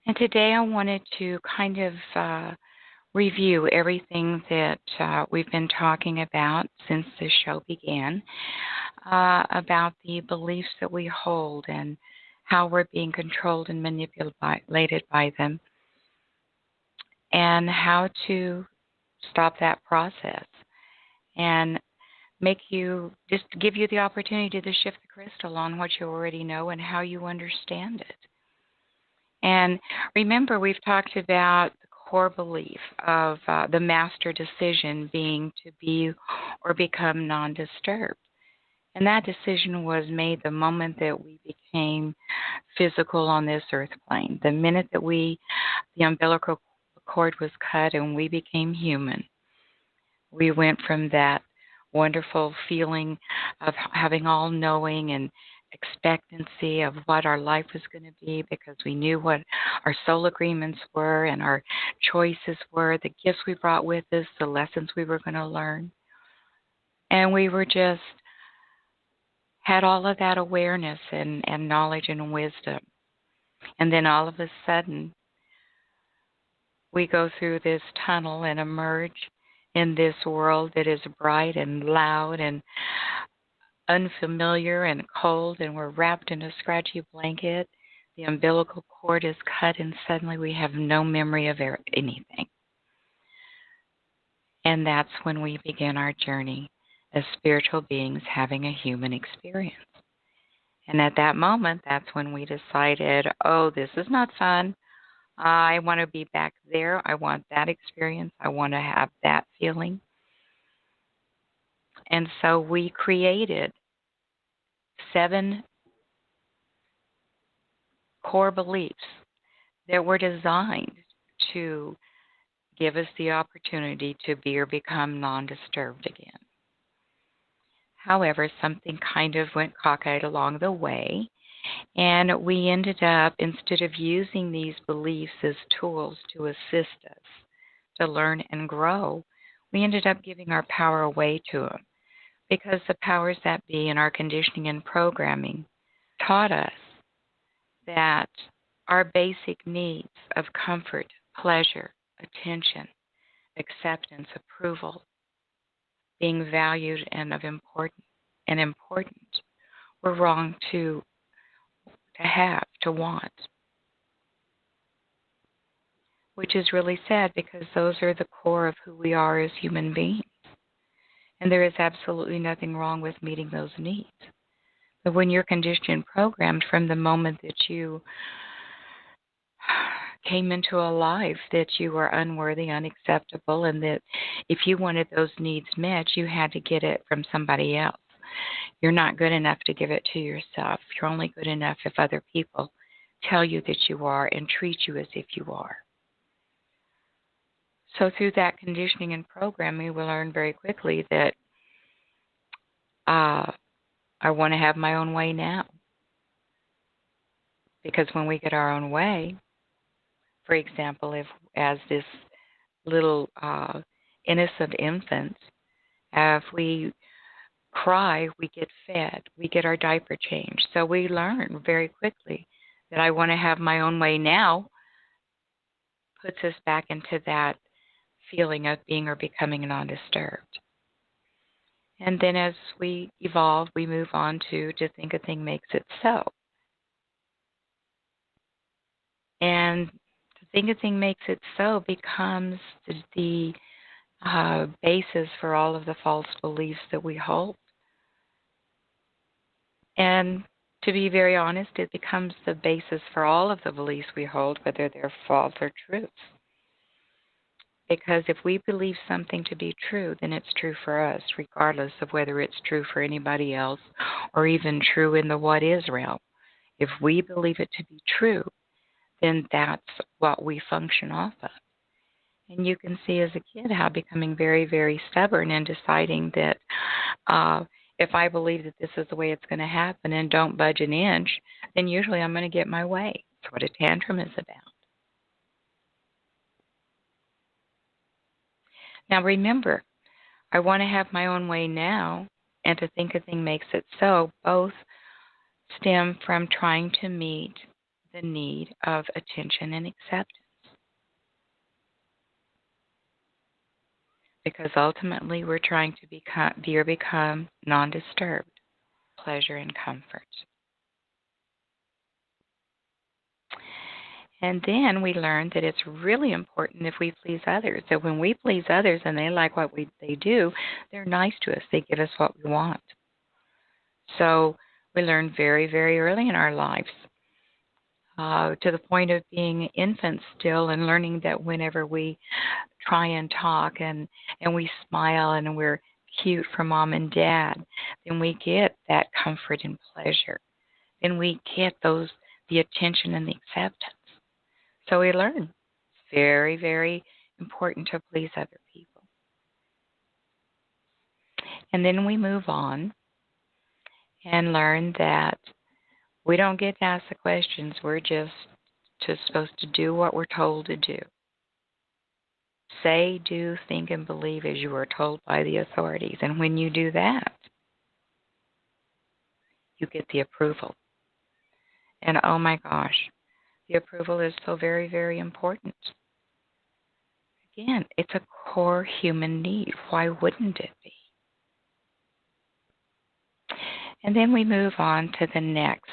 And today I wanted to kind of review everything that we've been talking about since the show began about the beliefs that we hold and how we're being controlled and manipulated by them, and how to stop that process and make you just give you the opportunity to shift the crystal on what you already know and how you understand it. And remember, we've talked about the core belief of the master decision being to be or become non disturbed. And that decision was made the moment that we became physical on this earth plane. The minute that the umbilical cord was cut and we became human, we went from that wonderful feeling of having all knowing and expectancy of what our life was going to be because we knew what our soul agreements were and our choices were, the gifts we brought with us, the lessons we were going to learn. And we were just had all of that awareness and knowledge and wisdom. And then all of a sudden, we go through this tunnel and emerge in this world that is bright and loud and unfamiliar and cold, and we're wrapped in a scratchy blanket. The umbilical cord is cut, and suddenly we have no memory of anything. And that's when we begin our journey as spiritual beings having a human experience. And at that moment, that's when we decided, oh, this is not fun. I want to be back there. I want that experience. I want to have that feeling. And so we created 7 core beliefs that were designed to give us the opportunity to be or become non-disturbed again. However, something kind of went cockeyed along the way, and we ended up, instead of using these beliefs as tools to assist us to learn and grow, we ended up giving our power away to them, because the powers that be in our conditioning and programming taught us that our basic needs of comfort, pleasure, attention, acceptance, approval, being valued and important were wrong to have, to want. Which is really sad, because those are the core of who we are as human beings. And there is absolutely nothing wrong with meeting those needs. But when you're conditioned and programmed from the moment that you came into a life that you were unworthy, unacceptable, and that if you wanted those needs met, you had to get it from somebody else. You're not good enough to give it to yourself. You're only good enough if other people tell you that you are and treat you as if you are. So through that conditioning and programming, we learn very quickly that I want to have my own way now. Because when we get our own way, for example, if as this little innocent infant, if we cry, we get fed, we get our diaper changed. So we learn very quickly that I want to have my own way now puts us back into that feeling of being or becoming non-disturbed. And then as we evolve, we move on to think a thing makes it so. And to think a thing makes it so becomes the basis for all of the false beliefs that we hold. And to be very honest, it becomes the basis for all of the beliefs we hold, whether they're false or truths. Because if we believe something to be true, then it's true for us, regardless of whether it's true for anybody else or even true in the what is realm. If we believe it to be true, then that's what we function off of. And you can see as a kid how becoming very, very stubborn and deciding that if I believe that this is the way it's going to happen and don't budge an inch, then usually I'm going to get my way. That's what a tantrum is about. Now remember, I want to have my own way now, and to think a thing makes it so, both stem from trying to meet the need of attention and acceptance. Because ultimately we're trying to become non-disturbed, pleasure and comfort. And then we learn that it's really important if we please others. That when we please others and they like what they do, they're nice to us. They give us what we want. So we learn very, very early in our lives, to the point of being infants still, and learning that whenever we try and talk and we smile and we're cute for mom and dad, then we get that comfort and pleasure. Then we get the attention and the acceptance. So we learn it's very, very important to please other people. And then we move on and learn that we don't get to ask the questions. We're just supposed to do what we're told to do. Say, do, think, and believe as you are told by the authorities. And when you do that, you get the approval. And oh my gosh, the approval is so very, very important. Again, it's a core human need. Why wouldn't it be? And then we move on to the next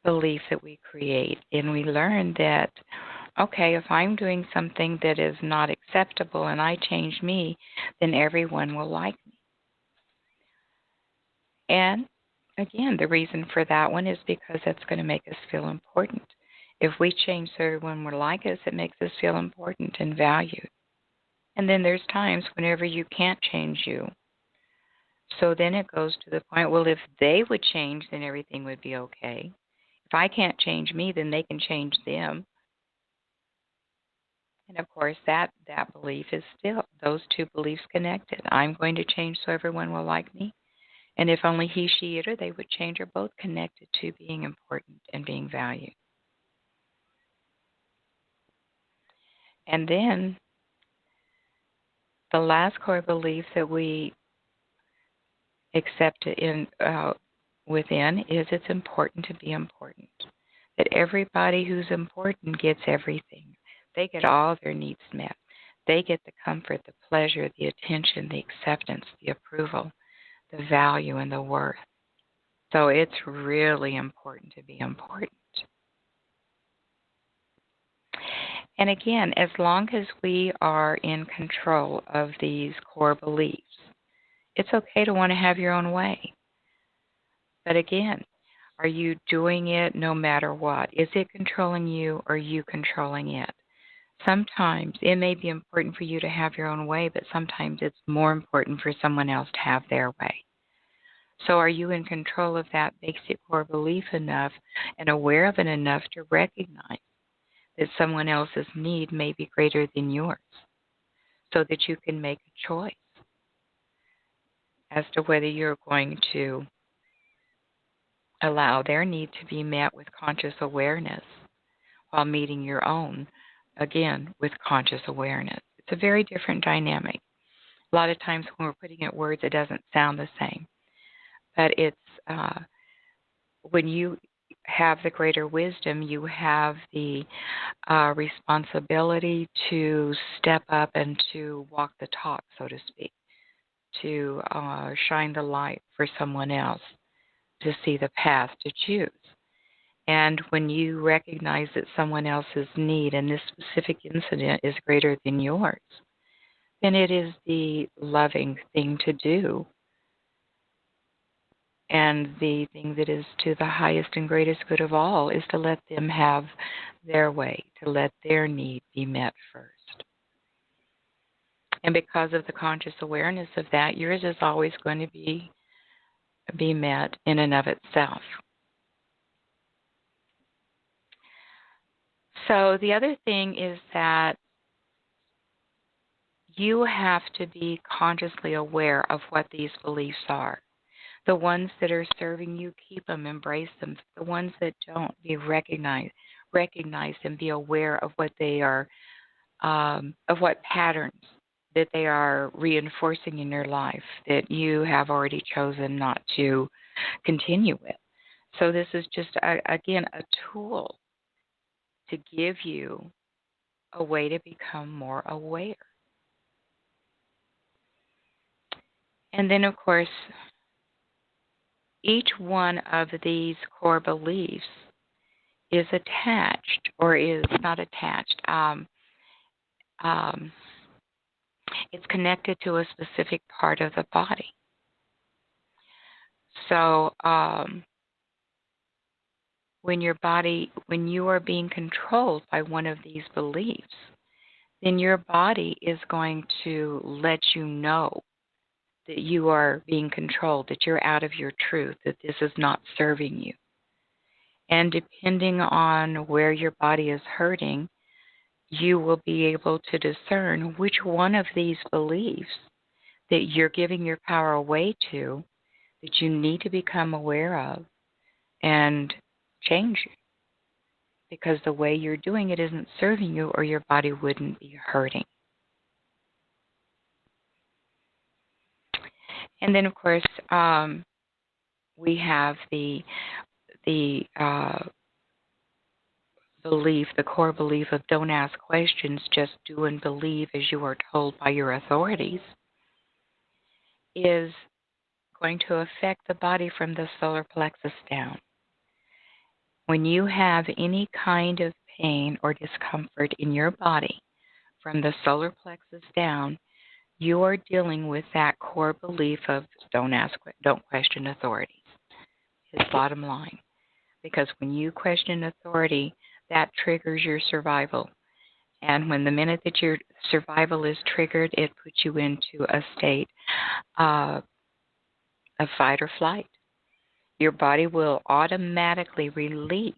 belief that we create. And we learn that, okay, if I'm doing something that is not acceptable and I change me, then everyone will like me. And again, the reason for that one is because that's going to make us feel important. If we change so everyone will like us, it makes us feel important and valued. And then there's times whenever you can't change you. So then it goes to the point, well, if they would change, then everything would be okay. If I can't change me, then they can change them. And of course, that belief is still those two beliefs connected. I'm going to change so everyone will like me. And if only he, she, it, or they would change, are both connected to being important and being valued. And then the last core belief that we accept within is it's important to be important. That everybody who's important gets everything. They get all their needs met. They get the comfort, the pleasure, the attention, the acceptance, the approval, the value, and the worth. So it's really important to be important. And again, as long as we are in control of these core beliefs, it's okay to want to have your own way. But again, are you doing it no matter what? Is it controlling you or are you controlling it? Sometimes it may be important for you to have your own way, but sometimes it's more important for someone else to have their way. So are you in control of that basic core belief enough and aware of it enough to recognize that someone else's need may be greater than yours, so that you can make a choice as to whether you're going to allow their need to be met with conscious awareness while meeting your own, again, with conscious awareness. It's a very different dynamic. A lot of times when we're putting it words, it doesn't sound the same. But it's when you have the greater wisdom, you have the responsibility to step up and to walk the talk, so to speak, to shine the light for someone else, to see the path to choose. And when you recognize that someone else's need in this specific incident is greater than yours, then it is the loving thing to do. And the thing that is to the highest and greatest good of all is to let them have their way, to let their need be met first. And because of the conscious awareness of that, yours is always going to be met in and of itself. So the other thing is that you have to be consciously aware of what these beliefs are. The ones that are serving you, keep them, embrace them. The ones that don't, recognize them, be aware of what they are, of what patterns that they are reinforcing in your life that you have already chosen not to continue with. So this is just, again, a tool to give you a way to become more aware. And then, of course, each one of these core beliefs is attached, or is not attached. Um, it's connected to a specific part of the body. So when you are being controlled by one of these beliefs, then your body is going to let you know that you are being controlled, that you're out of your truth, that this is not serving you. And depending on where your body is hurting, you will be able to discern which one of these beliefs that you're giving your power away to, that you need to become aware of and change it. Because the way you're doing it isn't serving you, or your body wouldn't be hurting. And then, of course, we have the belief, the core belief of don't ask questions, just do and believe as you are told by your authorities, is going to affect the body from the solar plexus down. When you have any kind of pain or discomfort in your body from the solar plexus down, you are dealing with that core belief of don't question authorities. It's bottom line. Because when you question authority, that triggers your survival. And when the minute that your survival is triggered, it puts you into a state of fight or flight. Your body will automatically release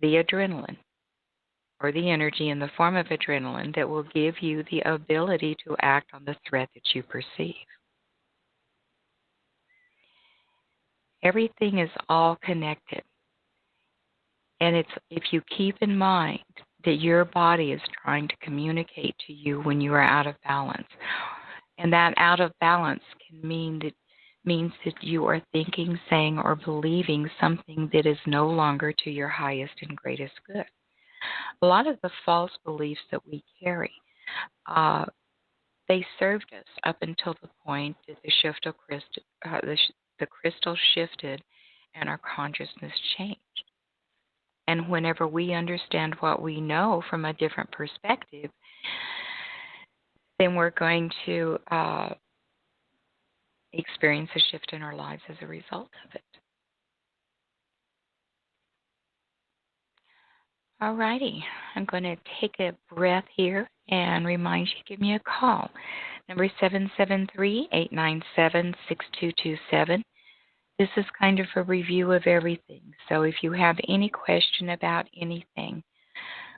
the adrenaline, or the energy in the form of adrenaline, that will give you the ability to act on the threat that you perceive. Everything is all connected. And if you keep in mind that your body is trying to communicate to you when you are out of balance, and that out of balance can means that you are thinking, saying, or believing something that is no longer to your highest and greatest good. A lot of the false beliefs that we carry, they served us up until the point that the crystal shifted and our consciousness changed. And whenever we understand what we know from a different perspective, then we're going to experience a shift in our lives as a result of it. All righty. I'm going to take a breath here and remind you to give me a call. Number 773-897-6227. This is kind of a review of everything. So if you have any question about anything,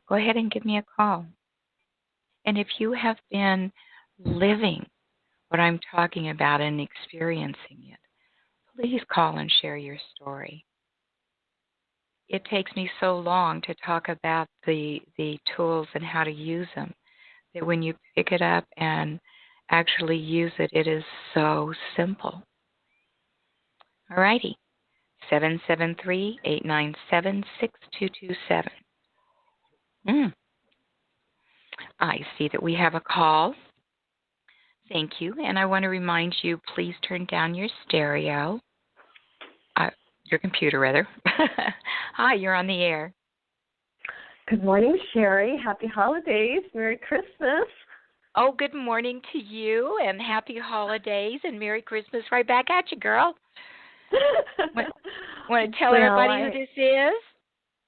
go ahead and give me a call. And if you have been living what I'm talking about and experiencing it, please call and share your story. It takes me so long to talk about the tools and how to use them, that when you pick it up and actually use it, it is so simple. All righty. 773-897-6227. I see that we have a call. Thank you. And I want to remind you, please turn down your stereo. Your computer, rather. Hi, you're on the air. Good morning, Sherry. Happy holidays. Merry Christmas. Oh, good morning to you, and happy holidays, and Merry Christmas right back at you, girl. Want to tell everybody who this is?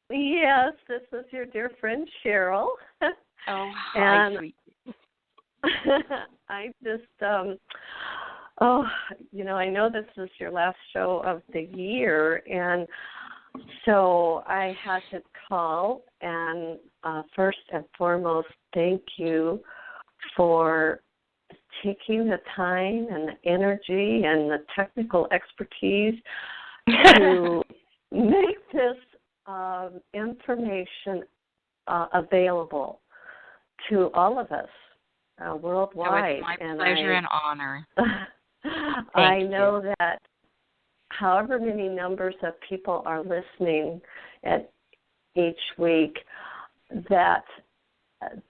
Yes, this is your dear friend, Cheryl. Oh, hi, sweet. I just, I know this is your last show of the year, and so I had to call and first and foremost thank you for taking the time and the energy and the technical expertise to make this information available to all of us worldwide. So it's my pleasure and honor. I know that however many numbers of people are listening at each week, that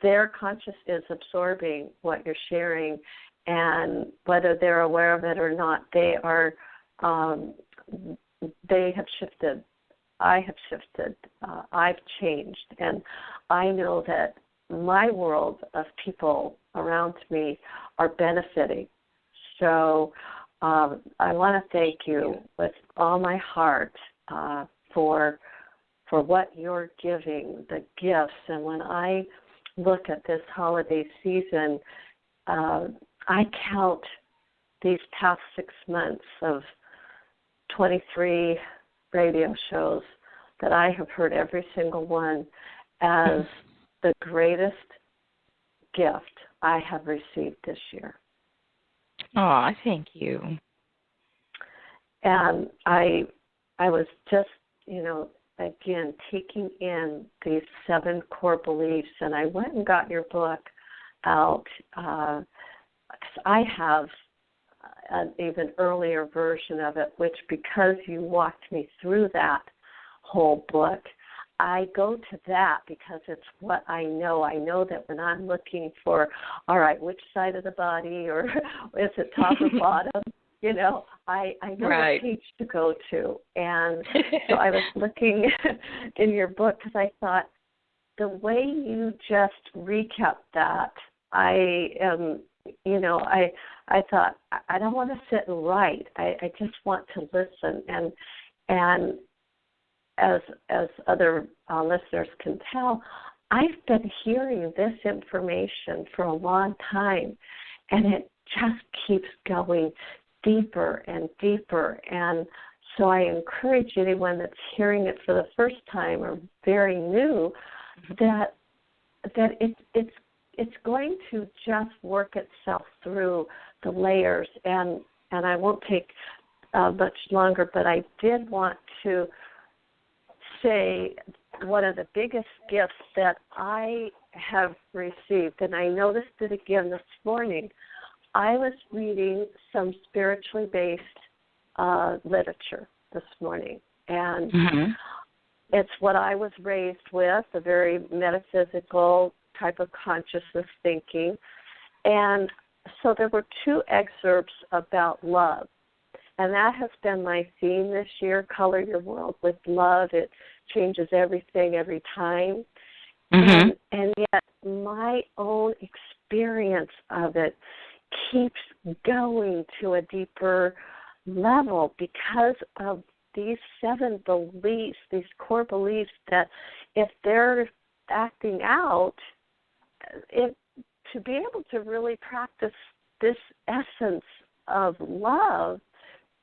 their conscious is absorbing what you're sharing, and whether they're aware of it or not, they have shifted. I have shifted. I've changed, and I know that my world of people around me are benefiting. So I want to thank you with all my heart for what you're giving, the gifts. And when I look at this holiday season, I count these past 6 months of 23 radio shows that I have heard every single one as the greatest gift I have received this year. Oh, thank you. And I was just, again, taking in these 7 core beliefs, and I went and got your book out because I have an even earlier version of it, which, because you walked me through that whole book, I go to that because it's what I know. I know that when I'm looking for, all right, which side of the body, or is it top or bottom, I know right. what page to go to. And so I was looking in your book because I thought the way you just recapped that, I thought, I don't want to sit and write. I just want to listen. And as other listeners can tell, I've been hearing this information for a long time, and it just keeps going deeper and deeper. And so I encourage anyone that's hearing it for the first time or very new that it's going to just work itself through the layers. And I won't take much longer, but I did want to say one of the biggest gifts that I have received, and I noticed it again this morning. I was reading some spiritually based literature this morning, and it's what I was raised with, a very metaphysical type of consciousness thinking. And so there were 2 excerpts about love, and that has been my theme this year, color your world with love. It changes everything every time. And yet my own experience of it keeps going to a deeper level because of these 7 beliefs, these core beliefs that if they're acting out, to be able to really practice this essence of love,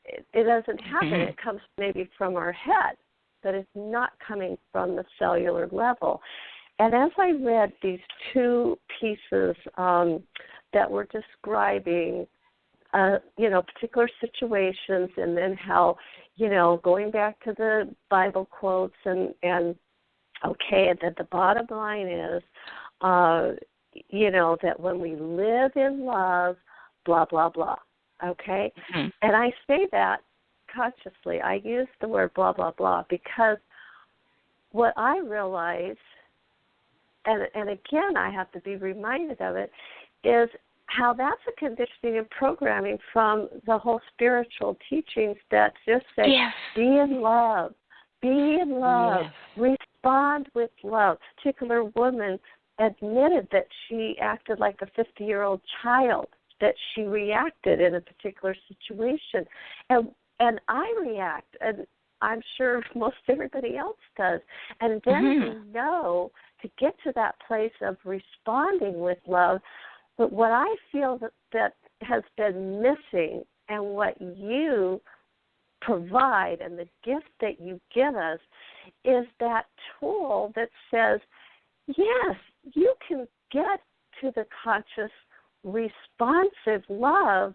it doesn't happen. It comes maybe from our head, but it's not coming from the cellular level. And as I read these 2 pieces that were describing, particular situations, and then how, going back to the Bible quotes and okay, that the bottom line is, that when we live in love, blah, blah, blah, okay? And I say that consciously. I use the word blah, blah, blah because what I realize, and again I have to be reminded of it, is how that's a conditioning and programming from the whole spiritual teachings that just say, be in love, respond with love. A particular woman admitted that she acted like a 50-year-old child, that she reacted in a particular situation. And I react, and I'm sure most everybody else does. And then we know to get to that place of responding with love. But what I feel that has been missing, and what you provide and the gift that you give us, is that tool that says, yes, you can get to the conscious, responsive love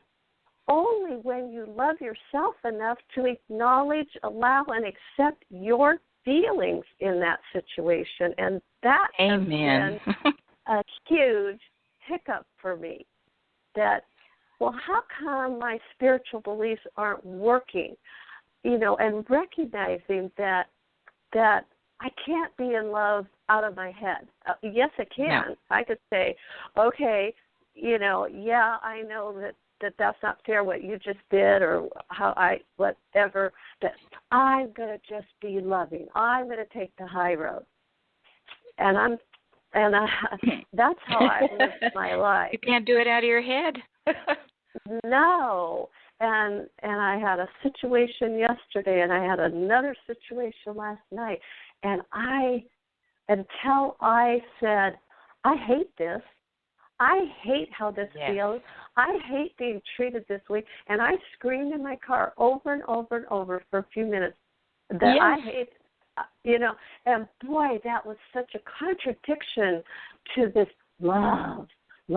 only when you love yourself enough to acknowledge, allow, and accept your feelings in that situation. And that has been a huge hiccup for me. That, well, how come my spiritual beliefs aren't working? and recognizing that I can't be in love out of my head. Yes, I can. No. I could say, okay, yeah, I know that's not fair what you just did or whatever, but I'm going to just be loving. I'm going to take the high road. And that's how I live my life. You can't do it out of your head. No. And I had a situation yesterday, and I had another situation last night, and until I said, I hate this. I hate how this feels. I hate being treated this way. And I screamed in my car over and over and over for a few minutes that I hate, and boy, that was such a contradiction to this love. Be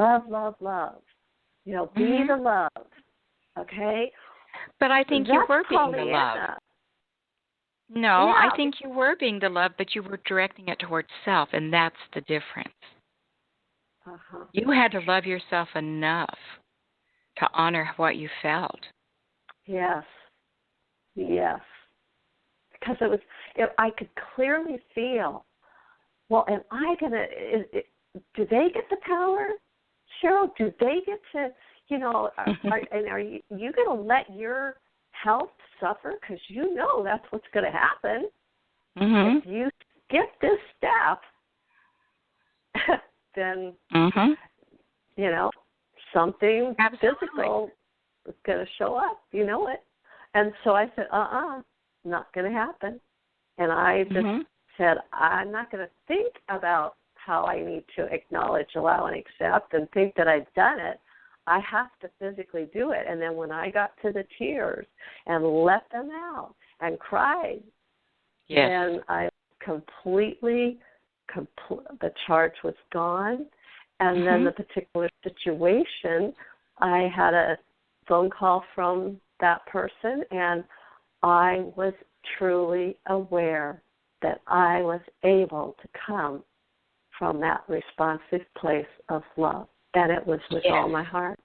the love, okay? But I think you were being the love. No, Yeah. I think you were being the love, but you were directing it towards self, and that's the difference. Uh-huh. You had to love yourself enough to honor what you felt. Yes. Because I could clearly feel, well, am I going to, do they get the power, Cheryl? Do they get to, are you going to let your health suffer? Because that's what's going to happen. Mm-hmm. If you skip this step, then, something physical is going to show up. You know it. And so I said, not going to happen. And I just said, I'm not going to think about how I need to acknowledge, allow, and accept and think that I've done it. I have to physically do it. And then when I got to the tears and let them out and cried, then I completely, the charge was gone. And then the particular situation, I had a phone call from that person, and I was truly aware that I was able to come from that responsive place of love. And it was with all my heart.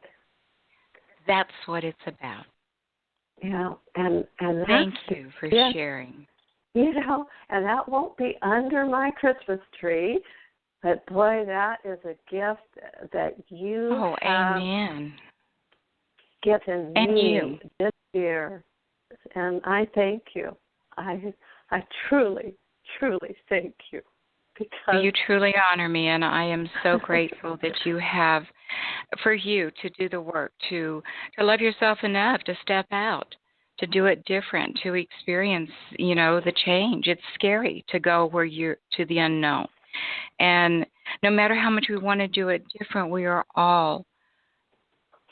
That's what it's about. Yeah, and thank you for sharing. And that won't be under my Christmas tree, but boy, that is a gift that you have given me this year, and I thank you. I truly, truly thank you. Because you truly honor me, and I am so grateful that you have, for you to do the work, to love yourself enough to step out, to do it different, to experience, the change. It's scary to go where you're to the unknown. And no matter how much we want to do it different, we are all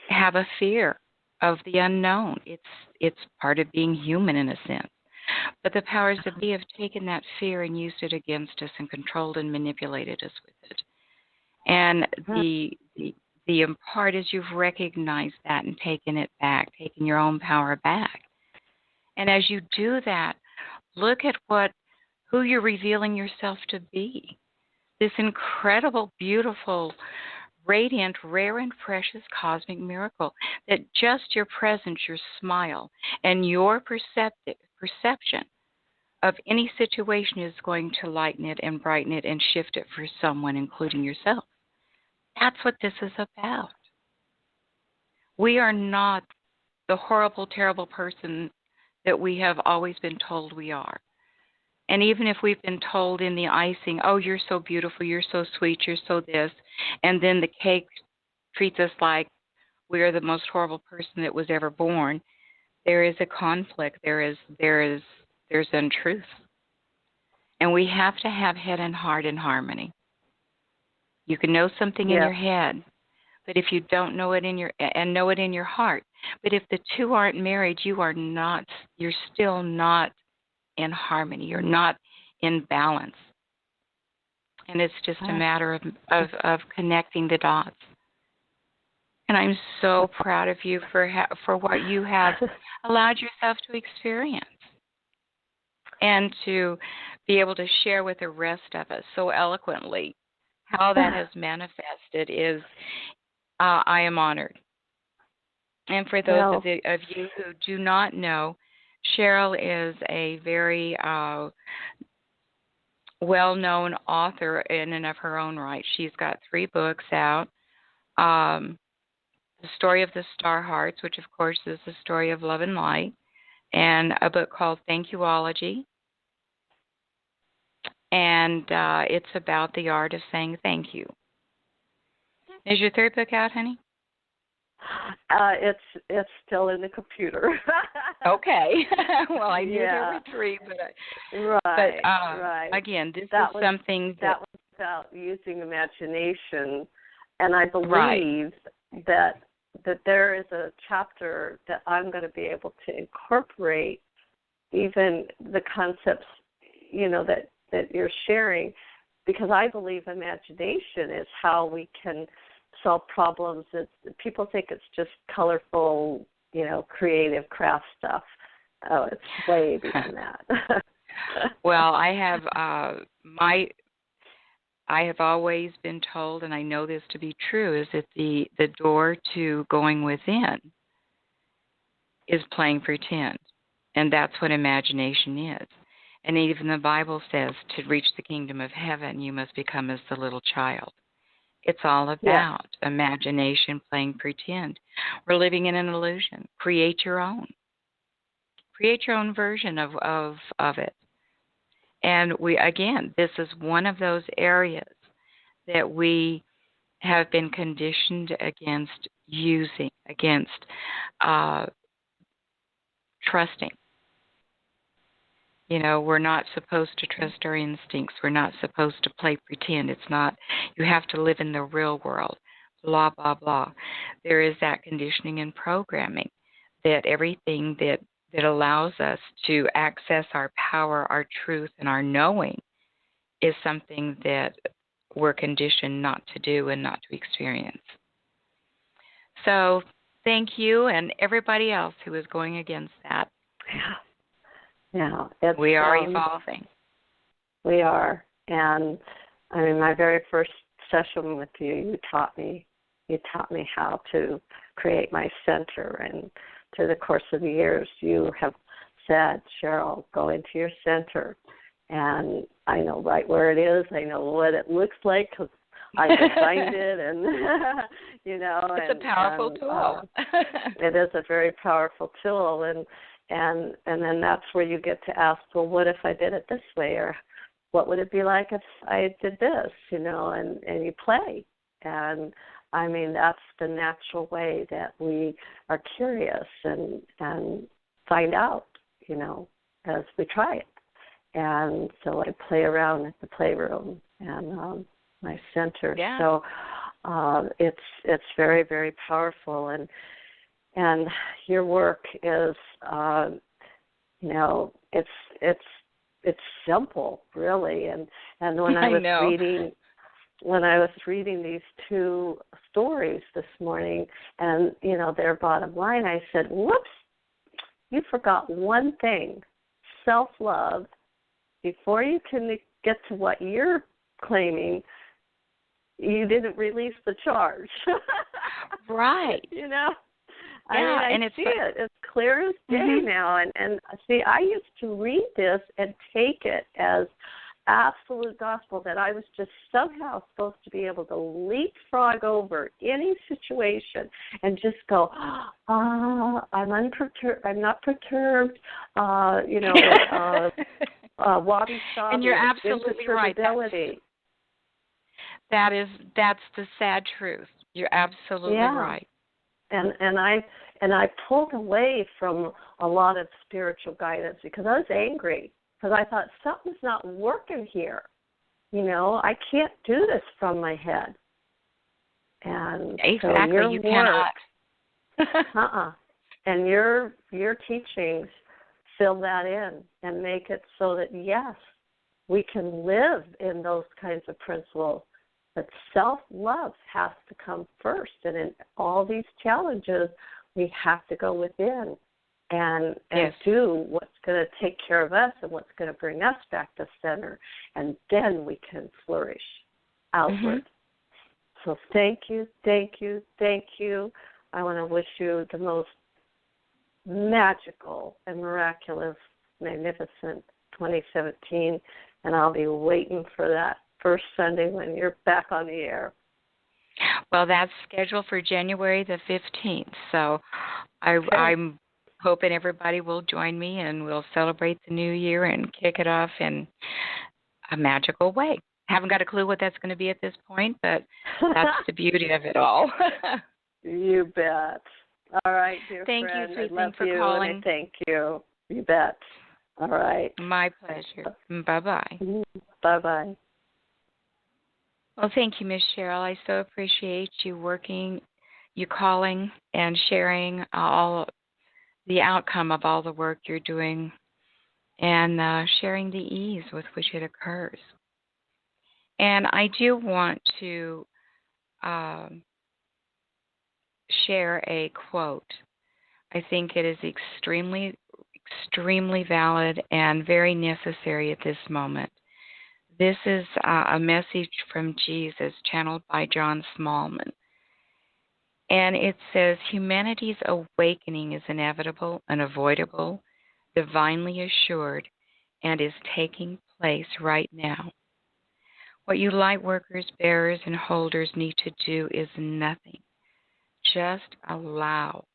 have a fear of the unknown. It's part of being human in a sense. But the powers that be have taken that fear and used it against us and controlled and manipulated us with it. And the part is you've recognized that and taken it back, taken your own power back. And as you do that, look at who you're revealing yourself to be. This incredible, beautiful, radiant, rare, and precious cosmic miracle that just your presence, your smile, and your perception of any situation is going to lighten it and brighten it and shift it for someone, including yourself. That's what this is about. We are not the horrible, terrible person that we have always been told we are. And even if we've been told in the icing, oh, you're so beautiful, you're so sweet, you're so this, and then the cake treats us like we are the most horrible person that was ever born, there is a conflict. There's untruth. And we have to have head and heart in harmony. You can know something in your head, but if you don't know it in your heart, but if the two aren't married, you're still not in harmony. You're not in balance. And it's just a matter of connecting the dots. And I'm so proud of you for what you have allowed yourself to experience and to be able to share with the rest of us so eloquently how that has manifested is, I am honored. And for those of you who do not know, Cheryl is a very well-known author in and of her own right. She's got 3 books out. The Story of the Star Hearts, which of course is the story of love and light, and a book called Thank Youology. And it's about the art of saying thank you. Is your 3rd book out, honey? It's still in the computer. Okay. Well, I knew there were 3, right. Again, this is something that was about using imagination, and I believe that there is a chapter that I'm going to be able to incorporate even the concepts, that you're sharing, because I believe imagination is how we can solve problems. People think it's just colorful, creative craft stuff. Oh, it's way beyond that. Well, I have always been told, and I know this to be true, is that the door to going within is playing pretend, and that's what imagination is. And even the Bible says to reach the kingdom of heaven, you must become as the little child. It's all about imagination playing pretend. We're living in an illusion. Create your own. Create your own version of it. And this is one of those areas that we have been conditioned against using, against trusting. We're not supposed to trust our instincts. We're not supposed to play pretend. It's not, you have to live in the real world, blah, blah, blah. There is that conditioning and programming that everything that allows us to access our power, our truth, and our knowing is something that we're conditioned not to do and not to experience. So thank you and everybody else who is going against that. Yeah, we are evolving. We are, and my very first session with you, you taught me how to create my center, and through the course of the years, you have said, Cheryl, go into your center, and I know right where it is. I know what it looks like because I designed it, and it's a powerful tool. It is a very powerful tool, and then that's where you get to ask, well, what if I did it this way, or what would it be like if I did this, and you play. And, that's the natural way that we are curious and find out, as we try it. And so I play around at the playroom and my center. Yeah. So it's very, very powerful. And your work is, it's simple, really. And when I was reading these 2 stories this morning, and their bottom line, I said, "Whoops, you forgot one thing: self-love. Before you can get to what you're claiming, you didn't release the charge." Right. I see it. It's clear as day now. And see, I used to read this and take it as absolute gospel, that I was just somehow supposed to be able to leapfrog over any situation and just go, I'm unperturbed. I'm not perturbed. Wabi-sabi. And you're absolutely right. That's the sad truth. You're absolutely right. And I pulled away from a lot of spiritual guidance because I was angry, because I thought something's not working here. I can't do this from my head. And exactly, so you cannot. And your teachings fill that in and make it so that, yes, we can live in those kinds of principles. But self-love has to come first. And in all these challenges, we have to go within and do what's going to take care of us and what's going to bring us back to center. And then we can flourish outward. So thank you, thank you, thank you. I want to wish you the most magical and miraculous, magnificent 2017, and I'll be waiting for that first Sunday when you're back on the air. Well, that's scheduled for January the 15th, so I'm hoping everybody will join me and we'll celebrate the new year and kick it off in a magical way. Haven't got a clue what that's going to be at this point, but that's the beauty of it all. You bet. All right, dear thank friend. you, sweet I love thing, for you, calling. and I thank you. You bet. All right. My pleasure. Bye-bye. Bye-bye. Well, thank you, Miss Cheryl. I so appreciate you calling and sharing all the outcome of all the work you're doing and sharing the ease with which it occurs. And I do want to share a quote. I think it is extremely, extremely valid and very necessary at this moment. This is a message from Jesus channeled by John Smallman. And it says, humanity's awakening is inevitable, unavoidable, divinely assured, and is taking place right now. What you light workers, bearers, and holders need to do is nothing. Just allow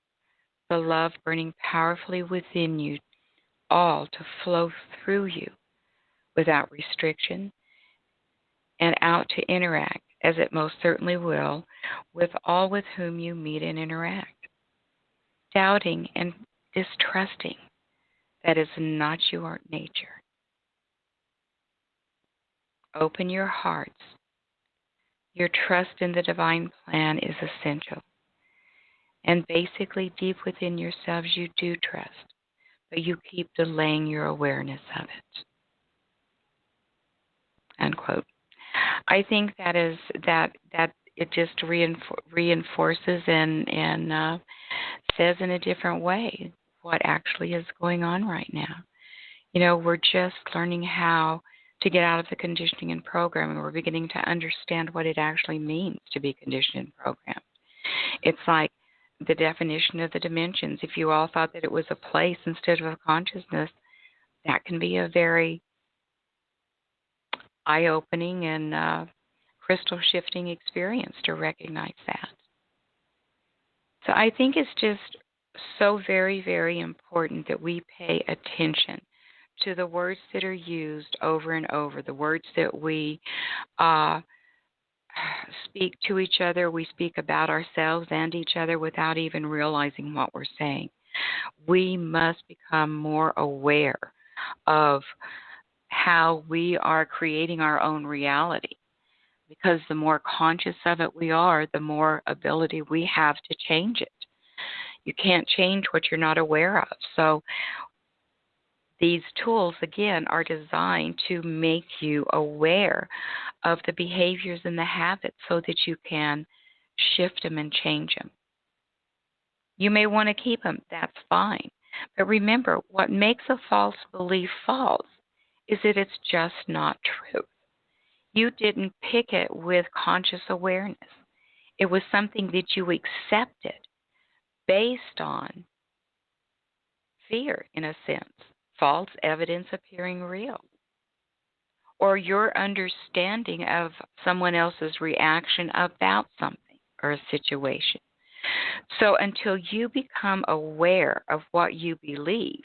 the love burning powerfully within you all to flow through you without restriction and out to interact, as it most certainly will, with all with whom you meet and interact. Doubting and distrusting, that is not your nature. Open your hearts. Your trust in the divine plan is essential. And basically, deep within yourselves, you do trust, but you keep delaying your awareness of it. Unquote. I think that it just reinforces and says in a different way what actually is going on right now. You know, we're just learning how to get out of the conditioning and programming. We're beginning to understand what it actually means to be conditioned and programmed. It's like the definition of the dimensions. If you all thought that it was a place instead of a consciousness, that can be a very eye-opening and crystal-shifting experience to recognize that. So I think it's just so very, very important that we pay attention to the words that are used over and over, the words that we speak to each other, we speak about ourselves and each other without even realizing what we're saying. We must become more aware of how we are creating our own reality, because the more conscious of it we are, the more ability we have to change it. You can't change what you're not aware of. So these tools, again, are designed to make you aware of the behaviors and the habits so that you can shift them and change them. You may want to keep them. That's fine. But remember, what makes a false belief false is that it's just not true. You didn't pick it with conscious awareness. It was something that you accepted based on fear, in a sense. False evidence appearing real, or your understanding of someone else's reaction about something or a situation. So until you become aware of what you believe,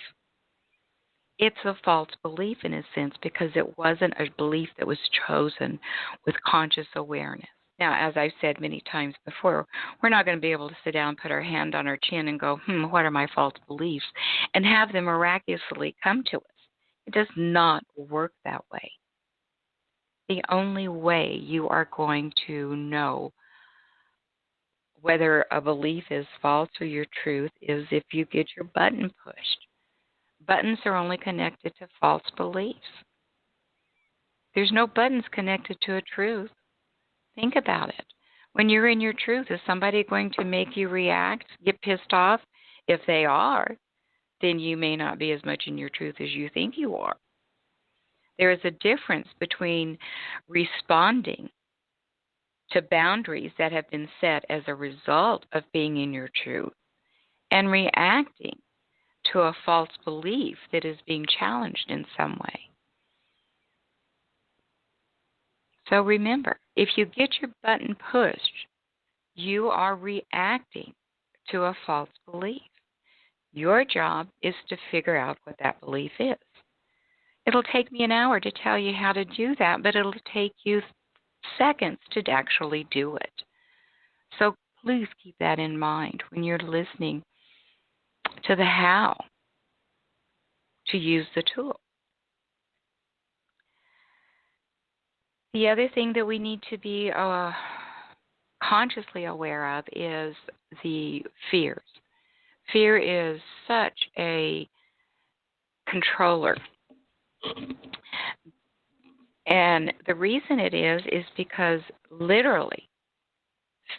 it's a false belief in a sense, because it wasn't a belief that was chosen with conscious awareness. Now, as I've said many times before, we're not going to be able to sit down, put our hand on our chin and go, what are my false beliefs, and have them miraculously come to us. It does not work that way. The only way you are going to know whether a belief is false or your truth is if you get your button pushed. Buttons are only connected to false beliefs. There's no buttons connected to a truth. Think about it. When you're in your truth, is somebody going to make you react, get pissed off? If they are, then you may not be as much in your truth as you think you are. There is a difference between responding to boundaries that have been set as a result of being in your truth and reacting to a false belief that is being challenged in some way. So remember, if you get your button pushed, you are reacting to a false belief. Your job is to figure out what that belief is. It'll take me an hour to tell you how to do that, but it'll take you seconds to actually do it. So please keep that in mind when you're listening to the how to use the tool. The other thing that we need to be consciously aware of is the fears. Fear is such a controller. And the reason it is because literally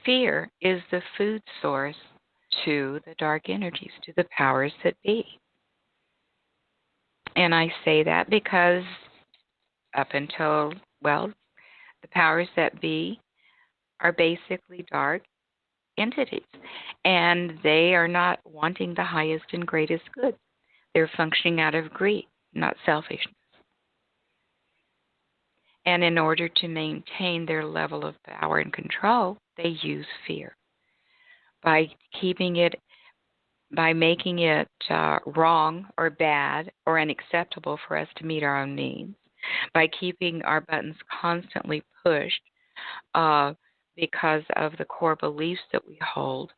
fear is the food source to the dark energies, to the powers that be. And I say that because up until, the powers that be are basically dark entities. And they are not wanting the highest and greatest good. They're functioning out of greed, not selfishness. And in order to maintain their level of power and control, they use fear. By making it wrong or bad or unacceptable for us to meet our own needs, by keeping our buttons constantly pushed because of the core beliefs that we hold,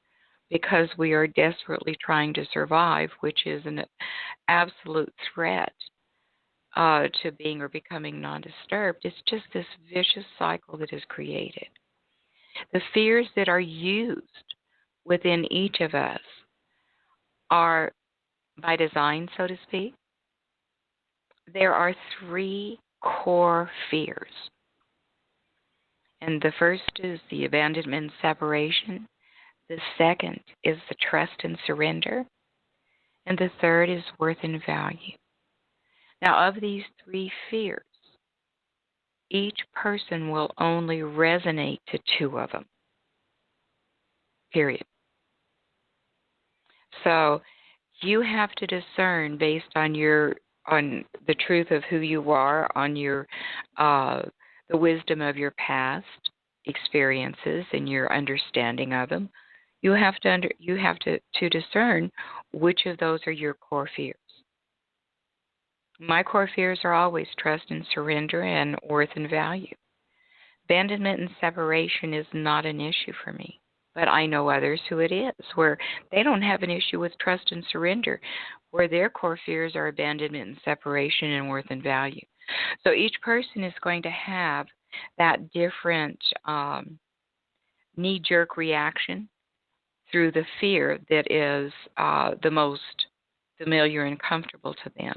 because we are desperately trying to survive, which is an absolute threat to being or becoming non-disturbed. It's just this vicious cycle that is created. The fears that are used within each of us are by design, so to speak. There are 3 core fears. And the first is the abandonment and separation. The second is the trust and surrender. And the third is worth and value. Now, of these 3 fears, each person will only resonate to 2 of them. Period. So you have to discern based on the truth of who you are, on your the wisdom of your past experiences and your understanding of them. You have to discern which of those are your core fears. My core fears are always trust and surrender and worth and value. Abandonment and separation is not an issue for me, but I know others who it is, where they don't have an issue with trust and surrender, where their core fears are abandonment and separation and worth and value. So each person is going to have that different knee-jerk reaction through the fear that is the most familiar and comfortable to them,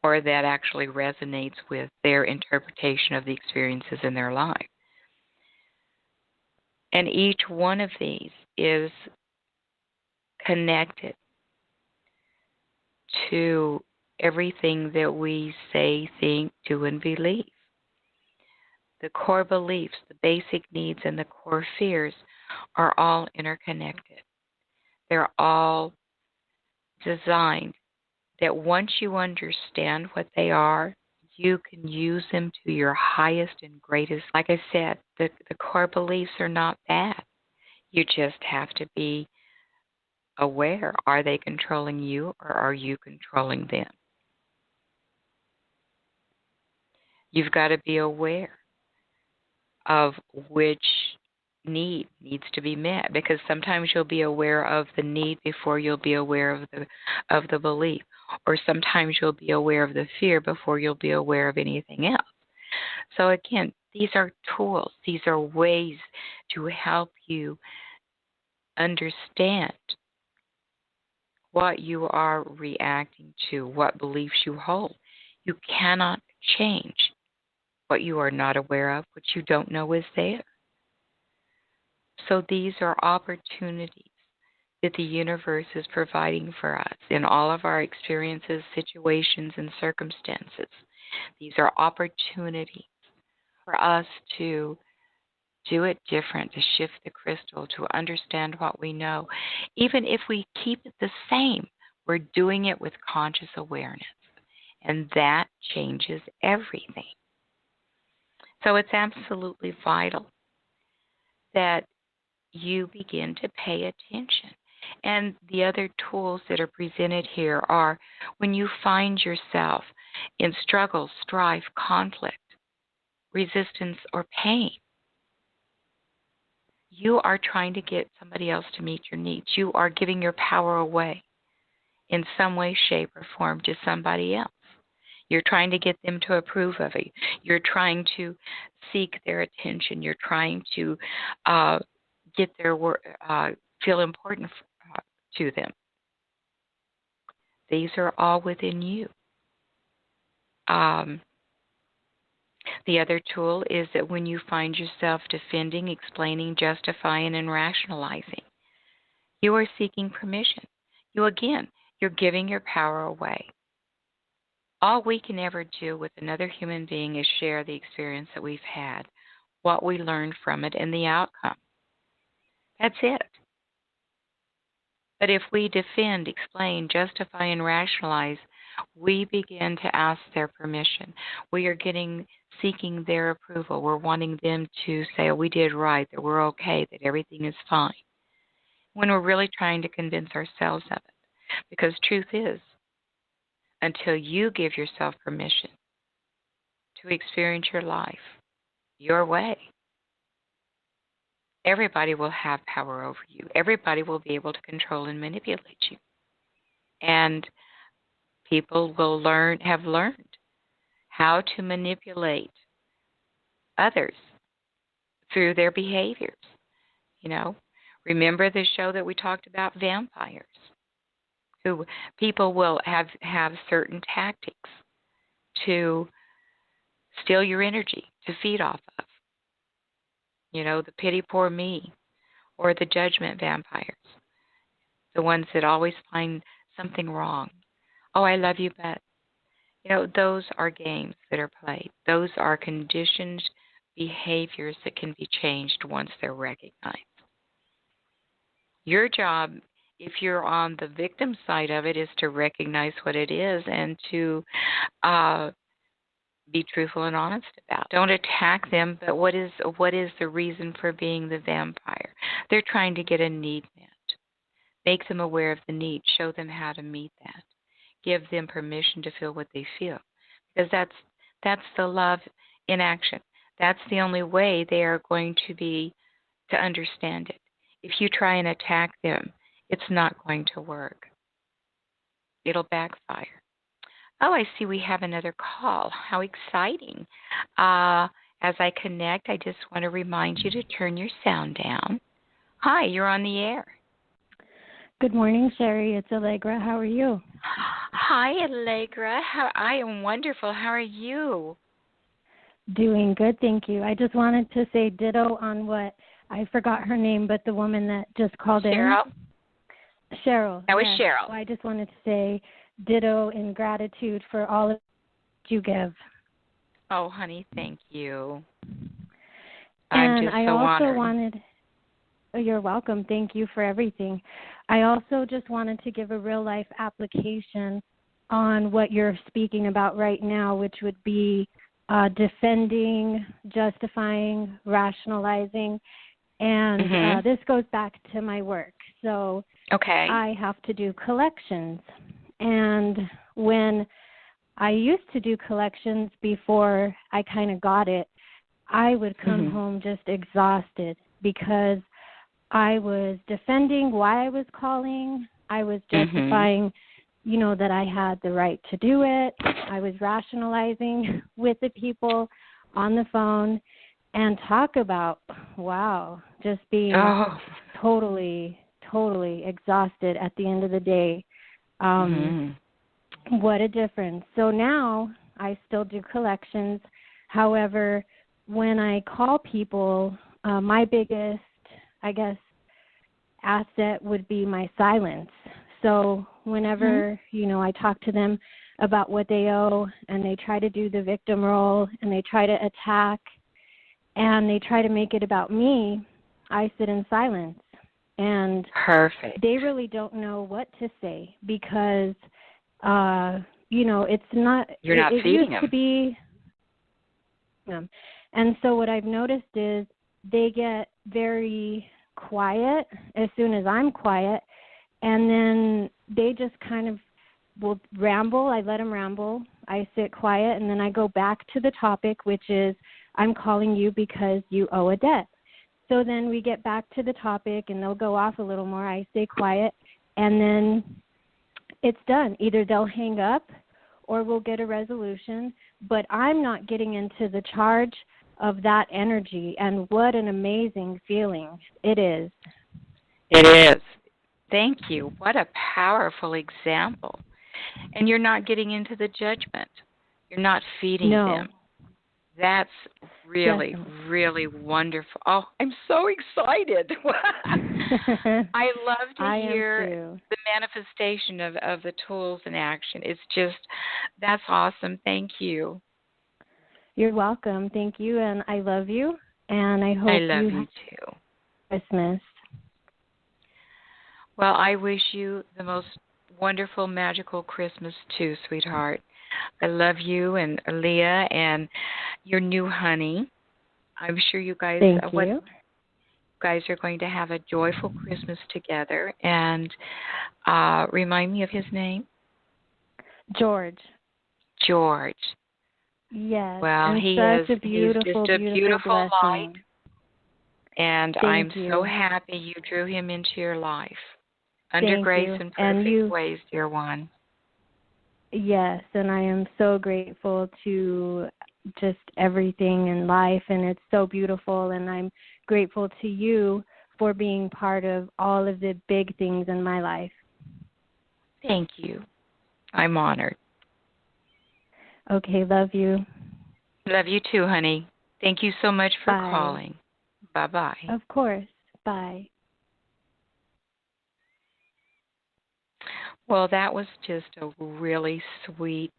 or that actually resonates with their interpretation of the experiences in their life. And each one of these is connected to everything that we say, think, do, and believe. The core beliefs, the basic needs, and the core fears are all interconnected. They're all designed that once you understand what they are, you can use them to your highest and greatest. Like I said, the core beliefs are not bad. You just have to be aware. Are they controlling you, or are you controlling them? You've got to be aware of which need needs to be met, because sometimes you'll be aware of the need before you'll be aware of the belief, or sometimes you'll be aware of the fear before you'll be aware of anything else. So again, these are tools. These are ways to help you understand what you are reacting to, what beliefs you hold. You cannot change what you are not aware of, what you don't know is there. So these are opportunities that the universe is providing for us in all of our experiences, situations, and circumstances. These are opportunities for us to do it different, to shift the crystal, to understand what we know. Even if we keep it the same, we're doing it with conscious awareness. And that changes everything. So it's absolutely vital that you begin to pay attention. And the other tools that are presented here are when you find yourself in struggle, strife, conflict, resistance, or pain, you are trying to get somebody else to meet your needs. You are giving your power away in some way, shape, or form to somebody else. You're trying to get them to approve of it. You're trying to seek their attention. You're trying to get their feel important to them. These are all within you. The other tool is that when you find yourself defending, explaining, justifying, and rationalizing, you are seeking permission. You're giving your power away. All we can ever do with another human being is share the experience that we've had, what we learned from it, and the outcome. That's it. But if we defend, explain, justify, and rationalize, we begin to ask their permission. We are seeking their approval. We're wanting them to say, oh, we did right, that we're okay, that everything is fine, when we're really trying to convince ourselves of it. Because truth is, until you give yourself permission to experience your life your way, everybody will have power over you. Everybody will be able to control and manipulate you. And people will have learned how to manipulate others through their behaviors. Remember the show that we talked about, vampires, who people will have certain tactics to steal your energy, to feed off of. The pity poor me, or the judgment vampires, the ones that always find something wrong. Oh, I love you, but, those are games that are played. Those are conditioned behaviors that can be changed once they're recognized. Your job, if you're on the victim side of it, is to recognize what it is and to be truthful and honest about it. Don't attack them, but what is the reason for being the vampire? They're trying to get a need met. Make them aware of the need. Show them how to meet that. Give them permission to feel what they feel. Because that's the love in action. That's the only way they are going to understand it. If you try and attack them, it's not going to work. It'll backfire. Oh, I see we have another call. How exciting. As I connect, I just want to remind you to turn your sound down. Hi, you're on the air. Good morning, Sherry. It's Allegra. How are you? Hi, Allegra. I am wonderful. How are you? Doing good, thank you. I just wanted to say ditto on what, I forgot her name, but the woman that just called Cheryl? in. Cheryl. That was yes. Cheryl. So I just wanted to say ditto in gratitude for all that you give. Oh, honey, thank you. And I'm just so honored. wanted, you're welcome. Thank you for everything. I also just wanted to give a real life application on what you're speaking about right now, which would be defending, justifying, rationalizing. And this goes back to my work. So okay. I have to do collections. And when I used to do collections before I kind of got it, I would come home just exhausted because I was defending why I was calling. I was justifying, that I had the right to do it. I was rationalizing with the people on the phone and talk about, just being totally exhausted at the end of the day. What a difference. So now I still do collections. However, when I call people, my biggest, asset would be my silence. So whenever, I talk to them about what they owe and they try to do the victim role and they try to attack and they try to make it about me, I sit in silence. And Perfect. they really don't know what to say because, it's not, You're not it feeding used to them. be. And so what I've noticed is they get very quiet as soon as I'm quiet, and then they just kind of will ramble. I let them ramble. I sit quiet, and then I go back to the topic, which is I'm calling you because you owe a debt. So then we get back to the topic, and they'll go off a little more. I stay quiet, and then it's done. Either they'll hang up or we'll get a resolution, but I'm not getting into the charge of that energy, and what an amazing feeling it is. It is. Thank you. What a powerful example. And you're not getting into the judgment. You're not feeding No. them. That's really, Definitely. really wonderful. Oh, I'm so excited. I love to I hear am too. the manifestation of the tools in action. It's just, that's awesome. Thank you. You're welcome. Thank you, and I love you, and I I hope love you you have too. Christmas. Well, I wish you the most wonderful, magical Christmas too, sweetheart. I love you and Leah and your new honey. I'm sure you guys, Thank you. guys are going to have a joyful Christmas together. And remind me of his name, George. George. Yes, Well, and he such is. a He's beautiful, just a beautiful light, blessing. and I'm Thank so you. happy you drew him into your life under Thank grace you. and And perfect ways, dear one. yes, and I am so grateful to just everything in life, and it's so beautiful, and I'm grateful to you for being part of all of the big things in my life. Thank you. I'm honored. Okay, love you. Love you too, honey. Thank you so much for Bye. calling. Bye-bye. Of course. Bye. Well, that was just a really sweet,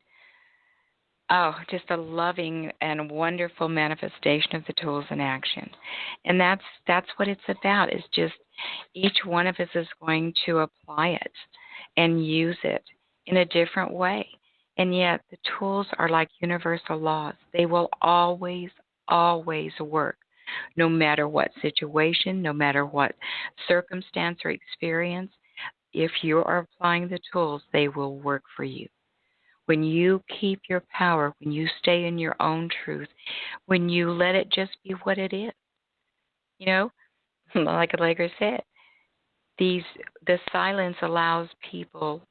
just a loving and wonderful manifestation of the tools in action. And that's what it's about, is just each one of us is going to apply it and use it in a different way. And yet the tools are like universal laws. They will always, always work, no matter what situation, no matter what circumstance or experience. If you are applying the tools, they will work for you. When you keep your power, when you stay in your own truth, when you let it just be what it is, you know, like Allegra said, the silence allows people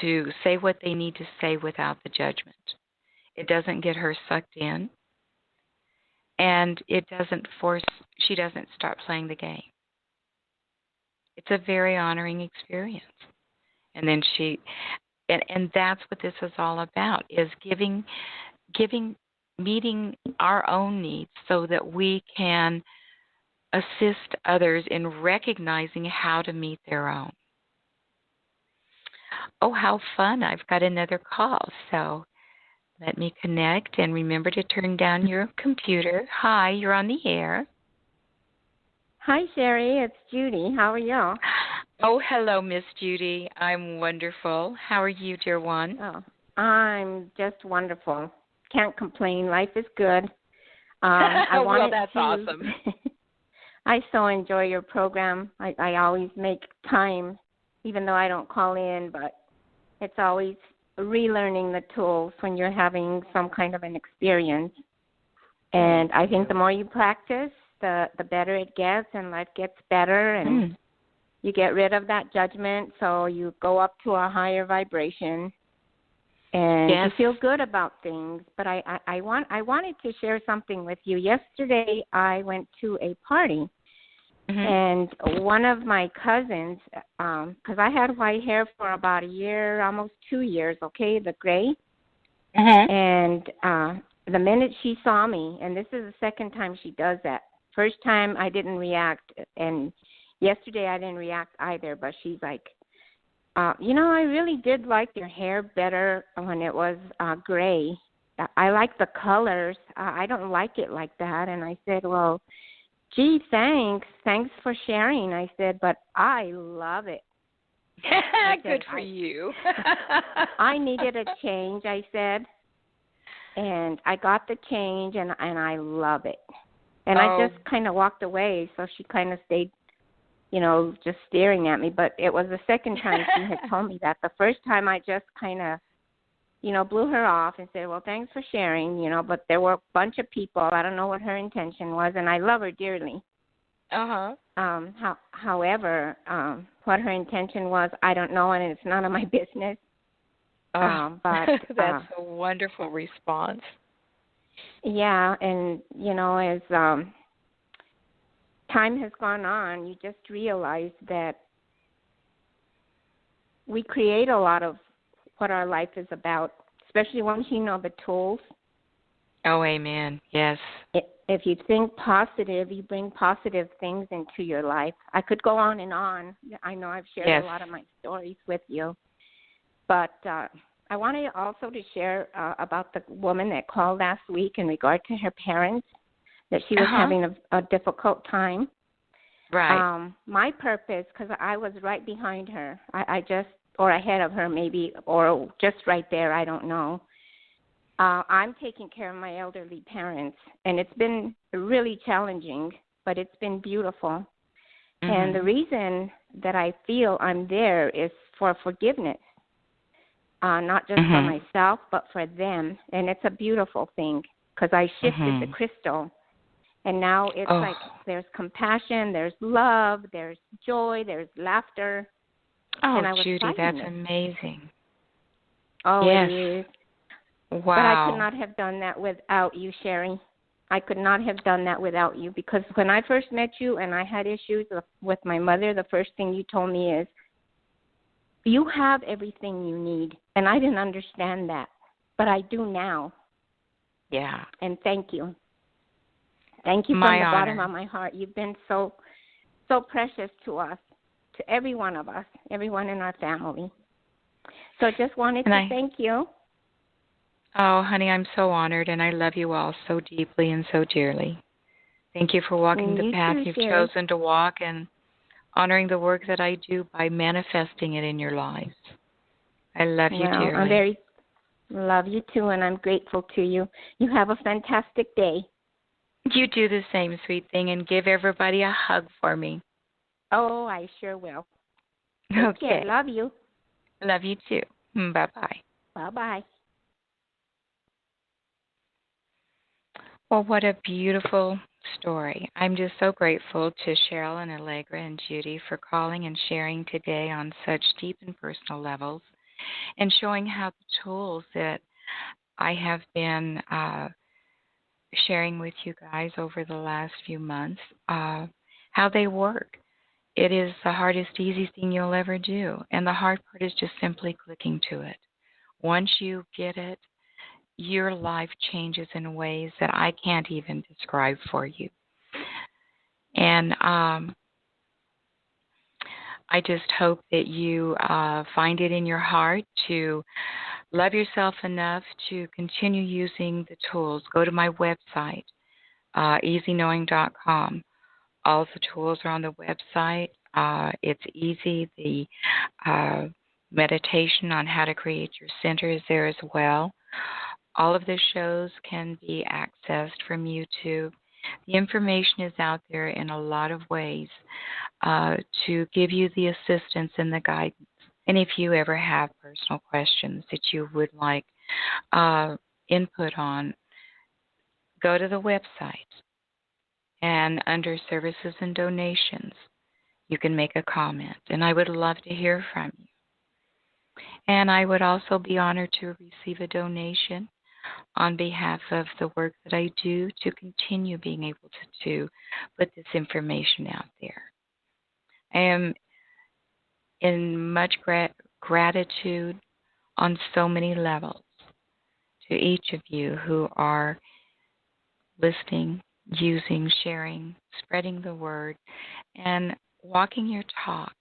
to say what they need to say without the judgment. It doesn't get her sucked in, and it doesn't force, she doesn't start playing the game. It's a very honoring experience. And then and that's what this is all about, is meeting our own needs so that we can assist others in recognizing how to meet their own. Oh, how fun. I've got another call. So let me connect, and remember to turn down your computer. Hi, you're on the air. Hi, Sherry. It's Judy. How are you? Oh, hello, Miss Judy. I'm wonderful. How are you, dear one? Oh, I'm just wonderful. Can't complain. Life is good. I well, wanted that's to, awesome. I so enjoy your program. I always make time, even though I don't call in, but it's always relearning the tools when you're having some kind of an experience. And I think the more you practice, the better it gets, and life gets better, and you get rid of that judgment, so you go up to a higher vibration, and you feel good about things. But I wanted to share something with you. Yesterday, I went to a party, and one of my cousins, because I had white hair for about a year, almost 2 years, okay, the gray, and the minute she saw me, and this is the second time she does that. First time I didn't react, and yesterday I didn't react either, but she's like, I really did like your hair better when it was gray. I like the colors. I don't like it like that. And I said, well, gee, thanks. Thanks for sharing. I said, but I love it. Good for you. I needed a change, I said. And I got the change, and I love it. And I just kind of walked away, so she kind of stayed, just staring at me. But it was the second time she had told me that. The first time I just kind of, blew her off and said, well, thanks for sharing, but there were a bunch of people. I don't know what her intention was, and I love her dearly. However, what her intention was, I don't know, and it's none of my business. But that's a wonderful response. Yeah, and as time has gone on, you just realize that we create a lot of what our life is about, especially once you know the tools. Oh, amen. Yes. If you think positive, you bring positive things into your life. I could go on and on. I know I've shared a lot of my stories with you, but I wanted also to share about the woman that called last week in regard to her parents, that she was having a difficult time. Right. My purpose, because I was right behind her, or ahead of her maybe, or just right there, I don't know. I'm taking care of my elderly parents, and it's been really challenging, but it's been beautiful. Mm-hmm. And the reason that I feel I'm there is for forgiveness. Not just for myself, but for them. And it's a beautiful thing because I shifted the crystal. And now it's like there's compassion, there's love, there's joy, there's laughter. Oh, and I was Judy, that's amazing. Oh, yes. It is. Wow. But I could not have done that without you, Sherry. I could not have done that without you because when I first met you and I had issues with my mother, the first thing you told me is, you have everything you need. And I didn't understand that, but I do now. Yeah. And thank you. Thank you from the bottom of my heart. You've been so precious to us, to every one of us, everyone in our family. So just wanted to thank you. Oh, honey, I'm so honored, and I love you all so deeply and so dearly. Thank you for walking the path you've chosen to walk and honoring the work that I do by manifesting it in your lives. I love you dearly. Love you too, and I'm grateful to you. You have a fantastic day. You do the same, sweet thing, and give everybody a hug for me. Oh, I sure will. Okay. Love you. Love you too. Bye-bye. Bye-bye. Well, what a beautiful story. I'm just so grateful to Cheryl and Allegra and Judy for calling and sharing today on such deep and personal levels and showing how the tools that I have been sharing with you guys over the last few months, how they work. It is the hardest, easiest thing you'll ever do, and the hard part is just simply clicking to it. Once you get it, your life changes in ways that I can't even describe for you. And I just hope that you find it in your heart to love yourself enough to continue using the tools. Go to my website, easyknowing.com. All the tools are on the website. It's easy. The meditation on how to create your center is there as well. All of the shows can be accessed from YouTube. The information is out there in a lot of ways to give you the assistance and the guidance. And if you ever have personal questions that you would like input on, go to the website. And under services and donations, you can make a comment. And I would love to hear from you. And I would also be honored to receive a donation on behalf of the work that I do to continue being able to put this information out there. I am in much gratitude on so many levels to each of you who are listening, using, sharing, spreading the word, and walking your talk.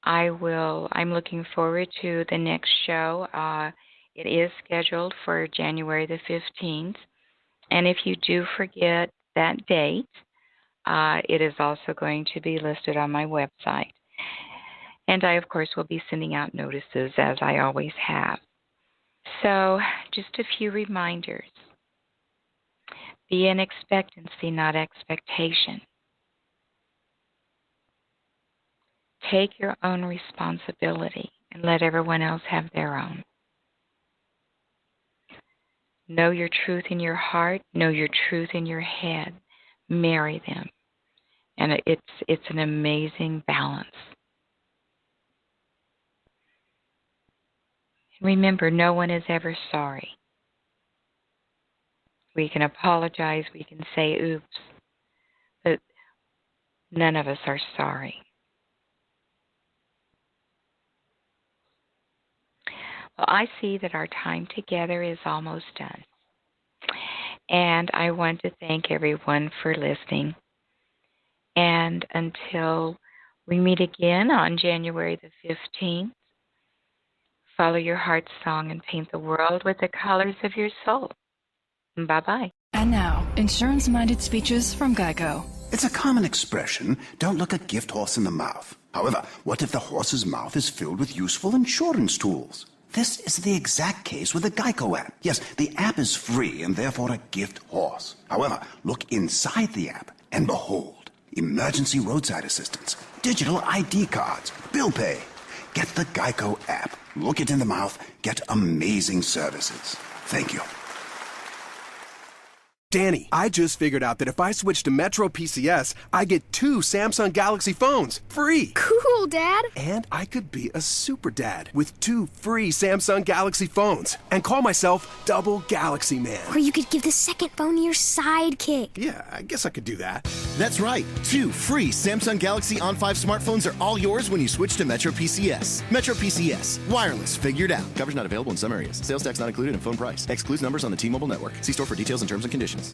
I'm looking forward to the next show. It is scheduled for January the 15th. And if you do forget that date, it is also going to be listed on my website. And I, of course, will be sending out notices as I always have. So just a few reminders. Be in expectancy, not expectation. Take your own responsibility and let everyone else have their own. Know your truth in your heart. Know your truth in your head. Marry them. And it's an amazing balance. Remember, no one is ever sorry. We can apologize, we can say oops, but none of us are sorry. Well, I see that our time together is almost done. And I want to thank everyone for listening. And until we meet again on January the 15th, follow your heart's song and paint the world with the colors of your soul. Bye-bye. And now, insurance-minded speeches from GEICO. It's a common expression, don't look a gift horse in the mouth. However, what if the horse's mouth is filled with useful insurance tools? This is the exact case with the GEICO app. Yes, the app is free and therefore a gift horse. However, look inside the app and behold, emergency roadside assistance, digital ID cards, bill pay. Get the GEICO app. Look it in the mouth. Get amazing services. Thank you. Danny, I just figured out that if I switch to Metro PCS, I get 2 Samsung Galaxy phones free. Cool, Dad. And I could be a super dad with 2 free Samsung Galaxy phones and call myself Double Galaxy Man. Or you could give the second phone to your sidekick. Yeah, I guess I could do that. That's right. 2 free Samsung Galaxy On 5 smartphones are all yours when you switch to Metro PCS. Metro PCS. Wireless figured out. Coverage not available in some areas. Sales tax not included in phone price. Excludes numbers on the T-Mobile network. See store for details and terms and conditions.